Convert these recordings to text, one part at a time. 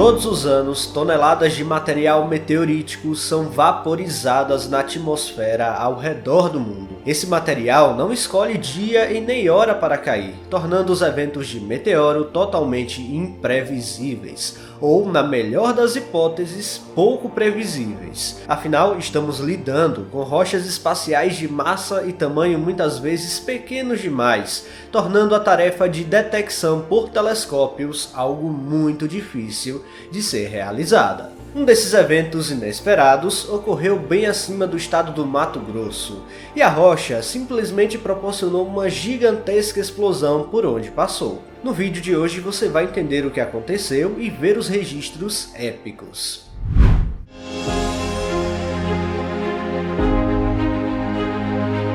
Todos os anos, toneladas de material meteorítico são vaporizadas na atmosfera ao redor do mundo. Esse material não escolhe dia e nem hora para cair, tornando os eventos de meteoro totalmente imprevisíveis, ou, na melhor das hipóteses, pouco previsíveis. Afinal, estamos lidando com rochas espaciais de massa e tamanho muitas vezes pequenos demais, tornando a tarefa de detecção por telescópios algo muito difícil de ser realizada. Um desses eventos inesperados ocorreu bem acima do estado do Mato Grosso, e a rocha simplesmente proporcionou uma gigantesca explosão por onde passou. No vídeo de hoje você vai entender o que aconteceu e ver os registros épicos.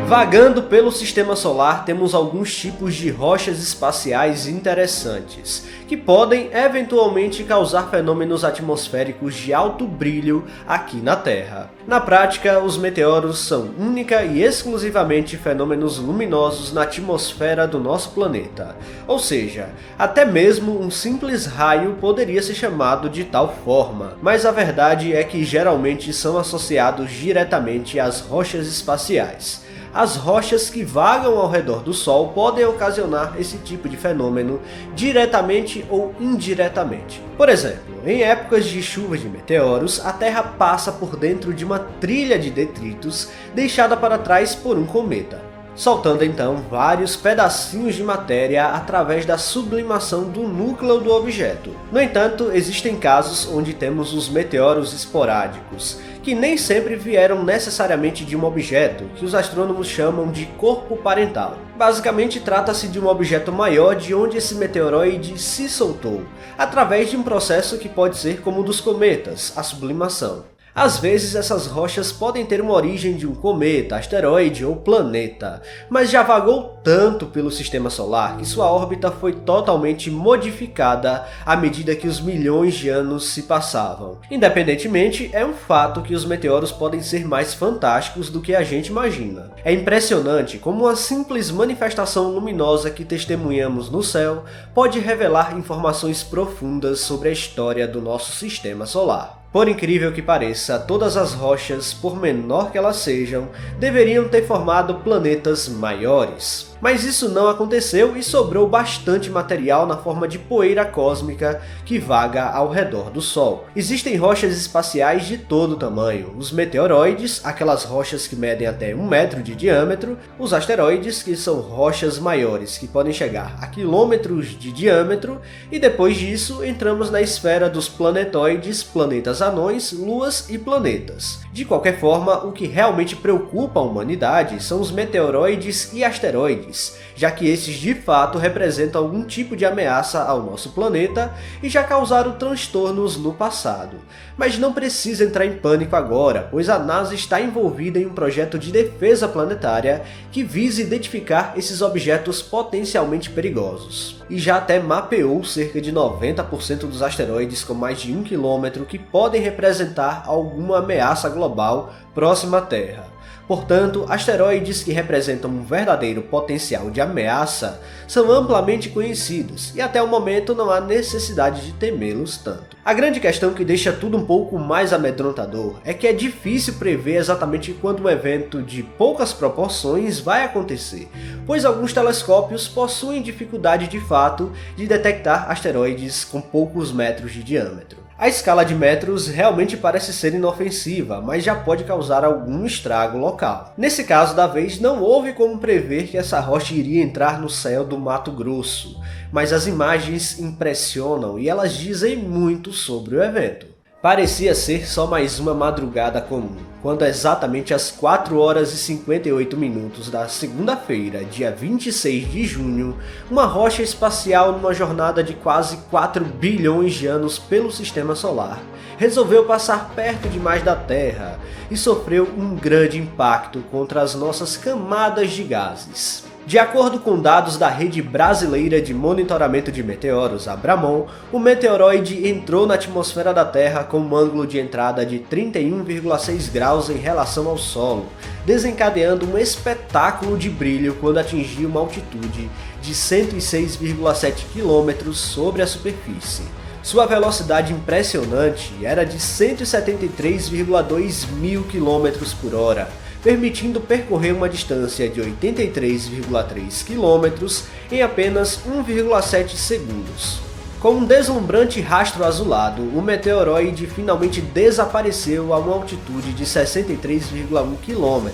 Vagando pelo Sistema Solar, temos alguns tipos de rochas espaciais interessantes, que podem eventualmente causar fenômenos atmosféricos de alto brilho aqui na Terra. Na prática, os meteoros são única e exclusivamente fenômenos luminosos na atmosfera do nosso planeta, ou seja, até mesmo um simples raio poderia ser chamado de tal forma, mas a verdade é que geralmente são associados diretamente às rochas espaciais. As rochas que vagam ao redor do Sol podem ocasionar esse tipo de fenômeno diretamente ou indiretamente. Por exemplo, em épocas de chuva de meteoros, a Terra passa por dentro de uma trilha de detritos deixada para trás por um cometa, soltando então vários pedacinhos de matéria através da sublimação do núcleo do objeto. No entanto, existem casos onde temos os meteoros esporádicos, que nem sempre vieram necessariamente de um objeto, que os astrônomos chamam de corpo parental. Basicamente trata-se de um objeto maior de onde esse meteoroide se soltou, através de um processo que pode ser como o dos cometas, a sublimação. Às vezes essas rochas podem ter uma origem de um cometa, asteroide ou planeta, mas já vagou tanto pelo Sistema Solar que sua órbita foi totalmente modificada à medida que os milhões de anos se passavam. Independentemente, é um fato que os meteoros podem ser mais fantásticos do que a gente imagina. É impressionante como uma simples manifestação luminosa que testemunhamos no céu pode revelar informações profundas sobre a história do nosso Sistema Solar. Por incrível que pareça, todas as rochas, por menor que elas sejam, deveriam ter formado planetas maiores. Mas isso não aconteceu e sobrou bastante material na forma de poeira cósmica que vaga ao redor do Sol. Existem rochas espaciais de todo tamanho, os meteoroides, aquelas rochas que medem até 1 metro de diâmetro, os asteroides, que são rochas maiores que podem chegar a quilômetros de diâmetro, e depois disso entramos na esfera dos planetoides, planetas anões, luas e planetas. De qualquer forma, o que realmente preocupa a humanidade são os meteoroides e asteroides, já que esses de fato representam algum tipo de ameaça ao nosso planeta e já causaram transtornos no passado. Mas não precisa entrar em pânico agora, pois a NASA está envolvida em um projeto de defesa planetária que visa identificar esses objetos potencialmente perigosos. E já até mapeou cerca de 90% dos asteroides com mais de 1 km que podem representar alguma ameaça global próxima à Terra. Portanto, asteroides que representam um verdadeiro potencial de ameaça são amplamente conhecidos e até o momento não há necessidade de temê-los tanto. A grande questão que deixa tudo um pouco mais amedrontador é que é difícil prever exatamente quando um evento de poucas proporções vai acontecer, pois alguns telescópios possuem dificuldade de fato de detectar asteroides com poucos metros de diâmetro. A escala de metros realmente parece ser inofensiva, mas já pode causar algum estrago local. Nesse caso da vez, não houve como prever que essa rocha iria entrar no céu do Mato Grosso, mas as imagens impressionam e elas dizem muito sobre o evento. Parecia ser só mais uma madrugada comum, quando exatamente às 4h58 da segunda-feira, dia 26 de junho, uma rocha espacial numa jornada de quase 4 bilhões de anos pelo Sistema Solar, resolveu passar perto demais da Terra e sofreu um grande impacto contra as nossas camadas de gases. De acordo com dados da Rede Brasileira de Monitoramento de Meteoros, Abramon, o meteoroide entrou na atmosfera da Terra com um ângulo de entrada de 31,6 graus em relação ao solo, desencadeando um espetáculo de brilho quando atingiu uma altitude de 106,7 km sobre a superfície. Sua velocidade impressionante era de 173,2 mil km por hora, permitindo percorrer uma distância de 83,3 km em apenas 1,7 segundos. Com um deslumbrante rastro azulado, o meteoroide finalmente desapareceu a uma altitude de 63,1 km,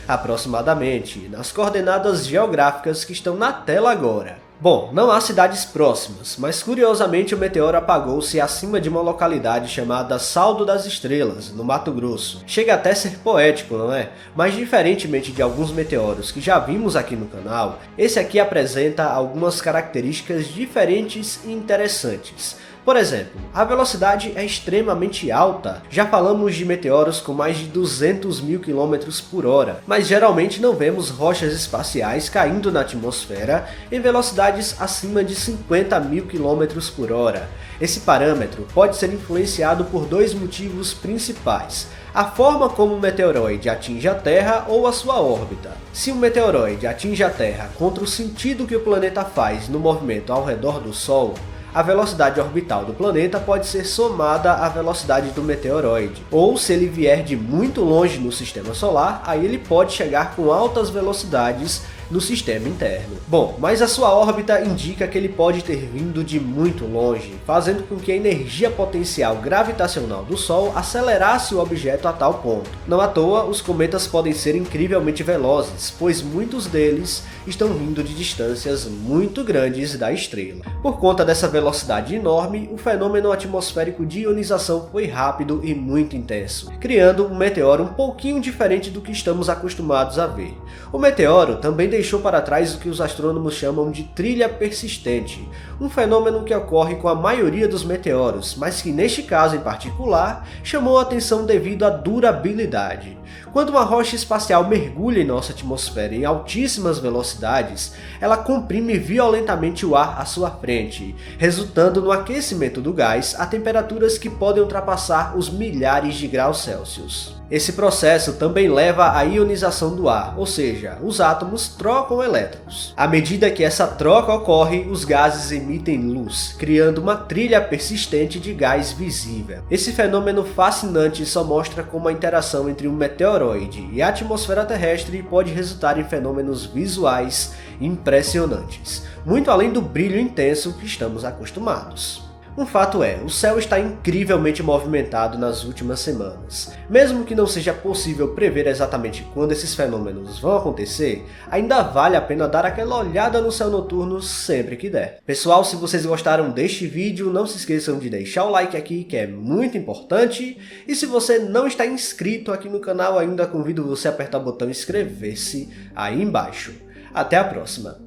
aproximadamente, nas coordenadas geográficas que estão na tela agora. Bom, não há cidades próximas, mas curiosamente o meteoro apagou-se acima de uma localidade chamada Saldo das Estrelas, no Mato Grosso. Chega até a ser poético, não é? Mas diferentemente de alguns meteoros que já vimos aqui no canal, esse aqui apresenta algumas características diferentes e interessantes. Por exemplo, a velocidade é extremamente alta. Já falamos de meteoros com mais de 200 mil km por hora, mas geralmente não vemos rochas espaciais caindo na atmosfera em velocidades acima de 50 mil km por hora. Esse parâmetro pode ser influenciado por dois motivos principais: a forma como o meteoroide atinge a Terra ou a sua órbita. Se um meteoroide atinge a Terra contra o sentido que o planeta faz no movimento ao redor do Sol, a velocidade orbital do planeta pode ser somada à velocidade do meteoroide. Ou se ele vier de muito longe no sistema solar, aí ele pode chegar com altas velocidades no sistema interno. Bom, mas a sua órbita indica que ele pode ter vindo de muito longe, fazendo com que a energia potencial gravitacional do Sol acelerasse o objeto a tal ponto. Não à toa, os cometas podem ser incrivelmente velozes, pois muitos deles estão vindo de distâncias muito grandes da estrela. Por conta dessa velocidade enorme, o fenômeno atmosférico de ionização foi rápido e muito intenso, criando um meteoro um pouquinho diferente do que estamos acostumados a ver. O meteoro também deixou para trás o que os astrônomos chamam de trilha persistente, um fenômeno que ocorre com a maioria dos meteoros, mas que neste caso em particular chamou a atenção devido à durabilidade. Quando uma rocha espacial mergulha em nossa atmosfera em altíssimas velocidades, ela comprime violentamente o ar à sua frente, resultando no aquecimento do gás a temperaturas que podem ultrapassar os milhares de graus Celsius. Esse processo também leva à ionização do ar, ou seja, os átomos trocam elétrons. À medida que essa troca ocorre, os gases emitem luz, criando uma trilha persistente de gás visível. Esse fenômeno fascinante só mostra como a interação entre um meteoroide e a atmosfera terrestre pode resultar em fenômenos visuais impressionantes, muito além do brilho intenso que estamos acostumados. Um fato é, o céu está incrivelmente movimentado nas últimas semanas. Mesmo que não seja possível prever exatamente quando esses fenômenos vão acontecer, ainda vale a pena dar aquela olhada no céu noturno sempre que der. Pessoal, se vocês gostaram deste vídeo, não se esqueçam de deixar o like aqui, que é muito importante. E se você não está inscrito aqui no canal ainda, convido você a apertar o botão inscrever-se aí embaixo. Até a próxima!